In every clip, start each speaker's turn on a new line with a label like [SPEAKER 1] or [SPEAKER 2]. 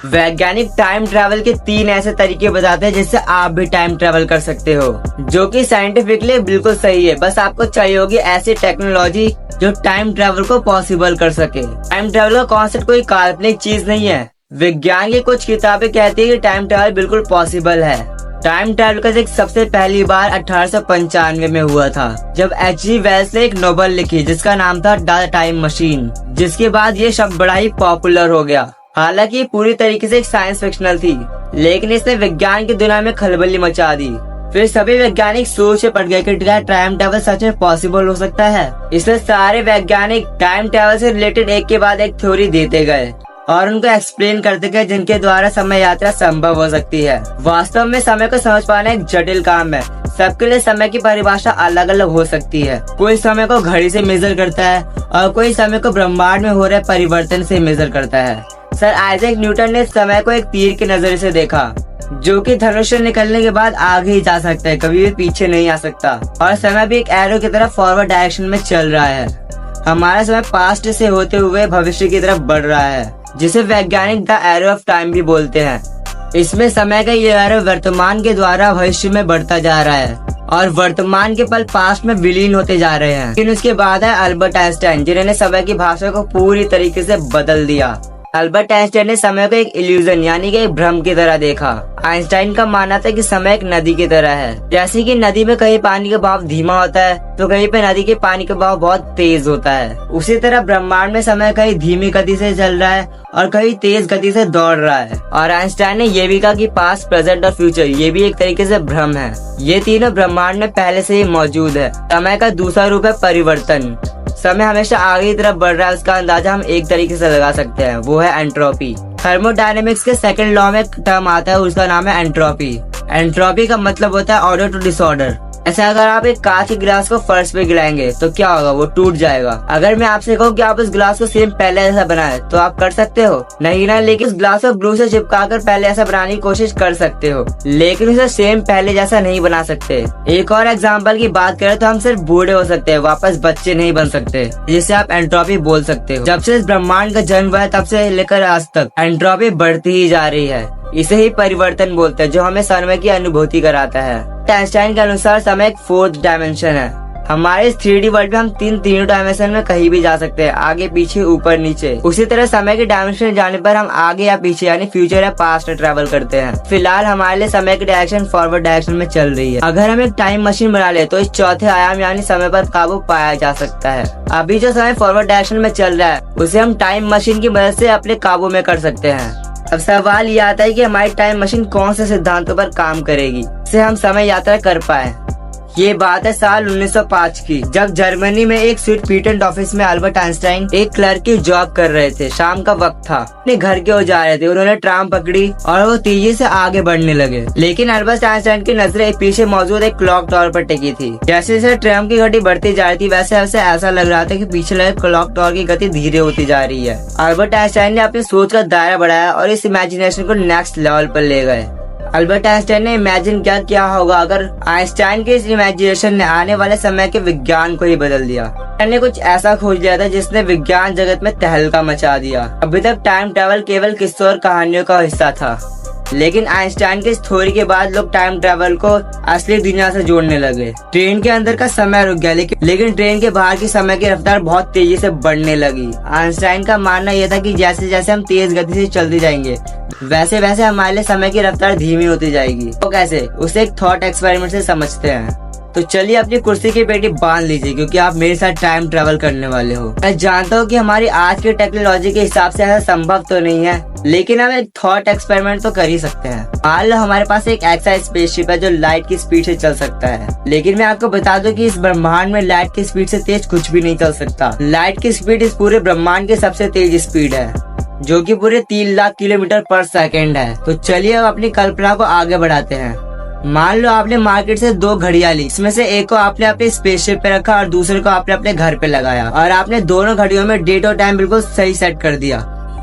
[SPEAKER 1] वैज्ञानिक time travel के 3 ऐसे तरीके बताते हैं जिससे आप भी टाइम ट्रैवल कर सकते हो, जो कि साइंटिफिकली बिल्कुल सही है। बस आपको चाहिए होगी ऐसी टेक्नोलॉजी जो टाइम ट्रैवल को पॉसिबल कर सके। टाइम ट्रैवल का कॉन्सेप्ट कोई काल्पनिक चीज नहीं है। विज्ञान की कुछ किताबें कहती है कि टाइम ट्रैवल बिल्कुल पॉसिबल है। टाइम ट्रैवल का सबसे पहली बार 1895 में हुआ था, जब H.G. वेल्स ने एक नोवेल लिखी जिसका नाम था द टाइम मशीन, जिसके बाद ये शब्द बड़ा ही पॉपुलर हो गया। हालांकि ये पूरी तरीके से एक साइंस फिक्शनल थी, लेकिन इसने विज्ञान की दुनिया में खलबली मचा दी। फिर सभी वैज्ञानिक सोच में पड़ गए कि क्या टाइम ट्रैवल सच में पॉसिबल हो सकता है। इसलिए सारे वैज्ञानिक टाइम ट्रैवल से रिलेटेड एक के बाद एक थ्योरी देते गए और उनको एक्सप्लेन करते गए जिनके द्वारा समय यात्रा संभव हो सकती है। वास्तव में समय को समझ पाना एक जटिल काम है। सबके लिए समय की परिभाषा अलग अलग हो सकती है। कोई समय को घड़ी से मेजर करता है और कोई समय को ब्रह्मांड में हो रहे परिवर्तन से मेजर करता है। सर आइजैक न्यूटन ने समय को एक तीर के नजरिए से देखा, जो कि धनुष से निकलने के बाद आगे ही जा सकता है, कभी भी पीछे नहीं आ सकता। और समय भी एक एरो की तरफ फॉरवर्ड डायरेक्शन में चल रहा है। हमारा समय पास्ट से होते हुए भविष्य की तरफ बढ़ रहा है, जिसे वैज्ञानिक द एरो ऑफ टाइम भी बोलते हैं। इसमें समय का ये एरो वर्तमान के द्वारा भविष्य में बढ़ता जा रहा है और वर्तमान के पल पास्ट में विलीन होते जा रहे हैं। लेकिन उसके बाद है अल्बर्ट आइंस्टाइन, जिन्होंने समय की भाषा को पूरी तरीके से बदल दिया। अल्बर्ट आइंस्टाइन ने समय को एक इल्यूजन यानी कि एक भ्रम की तरह देखा। आइंस्टाइन का मानना था कि समय एक नदी की तरह है। जैसे कि नदी में कहीं पानी का बहाव धीमा होता है तो कहीं पे नदी के पानी का बहाव बहुत तेज होता है। उसी तरह ब्रह्मांड में समय कहीं धीमी गति से चल रहा है और कहीं तेज गति से दौड़ रहा है। और आइंस्टाइन ने यह भी कहा कि पास्ट, प्रेजेंट और फ्यूचर ये भी एक तरीके से भ्रम है। ये तीनों ब्रह्मांड में पहले से ही मौजूद है। समय का दूसरा रूप है परिवर्तन। समय हमेशा आगे की तरफ बढ़ रहा है, उसका अंदाजा हम एक तरीके से लगा सकते हैं, वो है एंट्रोपी। थर्मोडायनेमिक्स के सेकंड लॉ में एक टर्म आता है, उसका नाम है एंट्रोपी। एंट्रोपी का मतलब होता है ऑर्डर टू डिसऑर्डर। ऐसा अगर आप एक कांच के गिलास को फर्श पे गिराएंगे तो क्या होगा, वो टूट जाएगा। अगर मैं आपसे कहूँ कि आप उस गिलास को सेम पहले ऐसा बनाए तो आप कर सकते हो? नहीं ना। लेकिन उस गिलास को ग्लू से चिपका कर पहले ऐसा बनाने की कोशिश कर सकते हो, लेकिन उसे सेम पहले जैसा नहीं बना सकते। एक और एग्जाम्पल की बात करें तो हम सिर्फ बूढ़े हो सकते हैं, वापस बच्चे नहीं बन सकते, जिसे आप एंट्रोपी बोल सकते हो। जब से इस ब्रह्मांड का जन्म हुआ है तब से लेकर आज तक एंट्रोपी बढ़ती ही जा रही है। इसे ही परिवर्तन बोलते हैं, जो हमें समय की अनुभूति कराता है। आइंस्टाइन के अनुसार समय एक 4th डायमेंशन है। हमारे इस 3D वर्ल्ड में हम तीनों डायमेंशन में कहीं भी जा सकते हैं, आगे पीछे ऊपर नीचे। उसी तरह समय के डायमेंशन जाने पर हम आगे या पीछे यानी फ्यूचर या पास्ट में ट्रैवल करते हैं। फिलहाल हमारे लिए समय की डायरेक्शन फॉरवर्ड डायरेक्शन में चल रही है। अगर हम एक टाइम मशीन बना ले तो इस चौथे आयाम यानी समय पर काबू पाया जा सकता है। अभी जो समय फॉरवर्ड डायरेक्शन में चल रहा है उसे हम टाइम मशीन की मदद से अपने काबू में कर सकते हैं। अब सवाल ये आता है कि हमारी टाइम मशीन कौन से सिद्धांतों पर काम करेगी जिससे हम समय यात्रा कर पाए। ये बात है साल 1905 की, जब जर्मनी में एक स्वीट पेटेंट ऑफिस में अल्बर्ट आइंस्टाइन एक क्लर्क की जॉब कर रहे थे। शाम का वक्त था, अपने घर की ओर जा रहे थे। उन्होंने ट्राम पकड़ी और वो तेजी से आगे बढ़ने लगे, लेकिन अल्बर्ट आइंस्टाइन की नजरें पीछे मौजूद एक क्लॉक टावर पर टिकी थी। जैसे जैसे ट्राम की गति बढ़ती जा रही थी वैसे वैसे ऐसा लग रहा था कि पीछे लगे क्लॉक टावर की गति धीरे होती जा रही है। अल्बर्ट आइंस्टाइन ने अपनी सोच का दायरा बढ़ाया और इस इमेजिनेशन को नेक्स्ट लेवल पर ले गए। अल्बर्ट आइंस्टाइन ने इमेजिन क्या होगा अगर आइंस्टाइन के इस इमेजिनेशन ने आने वाले समय के विज्ञान को ही बदल दिया। ने कुछ ऐसा खोज लिया था जिसने विज्ञान जगत में तहलका मचा दिया। अभी तक टाइम ट्रैवल केवल किस्सों और कहानियों का हिस्सा था, लेकिन आइंस्टाइन के इस थ्योरी के बाद लोग टाइम ट्रैवल को असली दुनिया से जोड़ने लगे। ट्रेन के अंदर का समय रुक गया, लेकिन ट्रेन के बाहर की समय की रफ्तार बहुत तेजी से बढ़ने लगी। आइंस्टाइन का मानना यह था कि जैसे जैसे हम तेज गति से चलते जाएंगे वैसे वैसे हमारे लिए समय की रफ्तार धीमी होती जाएगी। तो कैसे, उसे एक थॉट एक्सपेरिमेंट से समझते हैं। तो चलिए अपनी कुर्सी की पेटी बांध लीजिए, क्योंकि आप मेरे साथ टाइम ट्रैवल करने वाले हो। मैं जानता हूँ कि हमारी आज की टेक्नोलॉजी के हिसाब से ऐसा संभव तो नहीं है, लेकिन हम एक थॉट एक्सपेरिमेंट तो कर ही सकते हैं। मान लो हमारे पास एक ऐसा स्पेसशिप है जो लाइट की स्पीड से चल सकता है, लेकिन मैं आपको बता दूं कि इस ब्रह्मांड में लाइट की स्पीड से तेज कुछ भी नहीं चल सकता। लाइट की स्पीड इस पूरे ब्रह्मांड की सबसे तेज स्पीड है, जो कि पूरे 3 लाख किलोमीटर पर सेकेंड है। तो चलिए अब अपनी कल्पना को आगे बढ़ाते हैं। मान लो आपने मार्केट से 2 घड़ियां ली, इसमें से एक को आपने अपने स्पेसशिप पे रखा और दूसरे को आपने अपने घर पे लगाया, और आपने दोनों घड़ियों में डेट और टाइम बिल्कुल सही सेट कर दिया।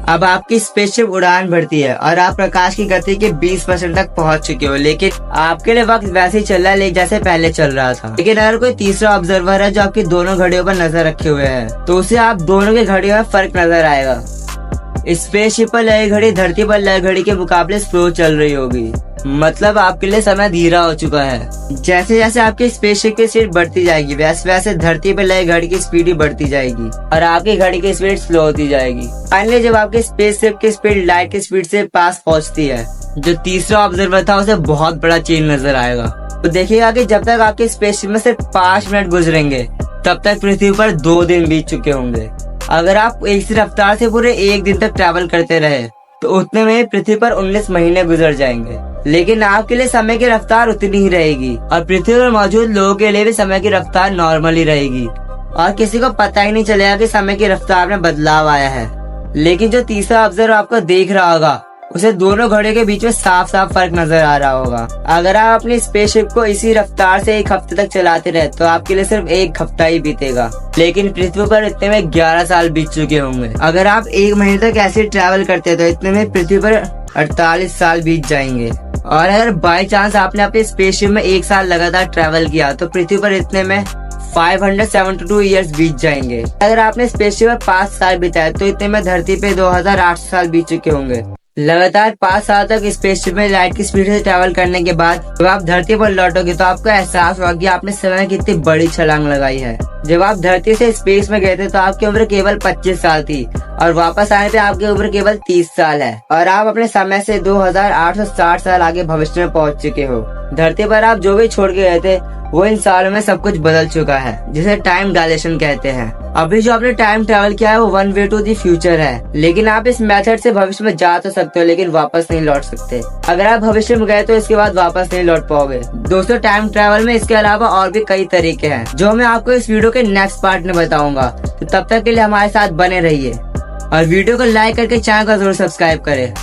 [SPEAKER 1] अब आपकी स्पेसशिप उड़ान भरती है और आप प्रकाश की गति के 20% तक पहुंच चुके हो, लेकिन आपके लिए वक्त वैसे ही चल रहा है जैसे पहले चल रहा था। लेकिन अगर कोई तीसरा ऑब्जर्वर है जो आपकी दोनों घड़ियों पर नजर रखे हुए है, तो उसे आप दोनों की घड़ियों में फर्क नजर आएगा। स्पेसशिप पर लगी घड़ी धरती पर लगी घड़ी के मुकाबले स्लो चल रही होगी। मतलब आपके लिए समय धीरा हो चुका है। जैसे जैसे आपकी स्पेसशिप की स्पीड बढ़ती जाएगी वैसे वैसे धरती पर लगी घड़ी की स्पीड भी बढ़ती जाएगी और आपकी घड़ी की स्पीड स्लो होती जाएगी। फाइनली जब आपकी स्पेसशिप की स्पीड लाइट की स्पीड से पास पहुंचती है, जो तीसरा ऑब्जर्वर था उसे बहुत बड़ा चेंज नजर आएगा। तो देखिएगा कि जब तक आपकी स्पेसशिप में सिर्फ 5 मिनट गुजरेंगे तब तक पृथ्वी पर 2 दिन बीत चुके होंगे। अगर आप एक सी रफ्तार से पूरे 1 दिन तक ट्रैवल करते रहे तो उतने में पृथ्वी पर 19 महीने गुजर जाएंगे। लेकिन आपके लिए समय की रफ्तार उतनी ही रहेगी और पृथ्वी पर मौजूद लोगों के लिए भी समय की रफ्तार नॉर्मल ही रहेगी और किसी को पता ही नहीं चलेगा कि समय की रफ्तार में बदलाव आया है। लेकिन जो तीसरा ऑब्जर्वर आपको देख रहा होगा उसे दोनों घड़ियों के बीच में साफ साफ फर्क नजर आ रहा होगा। अगर आप अपनी स्पेसशिप को इसी रफ्तार से 1 हफ्ते तक चलाते रहे तो आपके लिए सिर्फ 1 हफ्ता ही बीतेगा, लेकिन पृथ्वी पर इतने में 11 साल बीत चुके होंगे। अगर आप 1 महीने तक ऐसे ट्रैवल करते तो इतने में पृथ्वी पर 48 साल बीत जाएंगे। और अगर बाई चांस आपने अपनी स्पेसशिप में 1 साल लगातार ट्रैवल किया तो पृथ्वी पर इतने में 572 ईयर्स बीत जाएंगे। अगर आपने स्पेसशिप में 5 साल बिताए तो इतने में धरती पे 2800 साल बीत चुके होंगे। लगातार 5 साल तक स्पेसशिप में लाइट की स्पीड से ट्रैवल करने के बाद जब आप धरती पर लौटोगे तो आपको एहसास होगा कि आपने समय की कितनी बड़ी छलांग लगाई है। जब आप धरती से स्पेस में गए थे तो आपकी उम्र केवल 25 साल थी और वापस आने पे आपकी उम्र केवल 30 साल है और आप अपने समय से 2860 साल आगे भविष्य में पहुंच चुके हो। धरती पर आप जो भी छोड़ के गए थे वो इन सालों में सब कुछ बदल चुका है, जिसे टाइम डायलेशन कहते हैं। अभी जो आपने टाइम ट्रैवल किया है वो 1 वे टू द फ्यूचर है, लेकिन आप इस मेथड से भविष्य में जा तो सकते हो लेकिन वापस नहीं लौट सकते। अगर आप भविष्य में गए तो इसके बाद वापस नहीं लौट पाओगे। दोस्तों, टाइम ट्रैवल में इसके अलावा और भी कई तरीके हैं जो मैं आपको इस वीडियो के नेक्स्ट पार्ट में बताऊंगा। तो तब तक के लिए हमारे साथ बने रहिए और वीडियो को लाइक करके चैनल को जरूर सब्सक्राइब करें।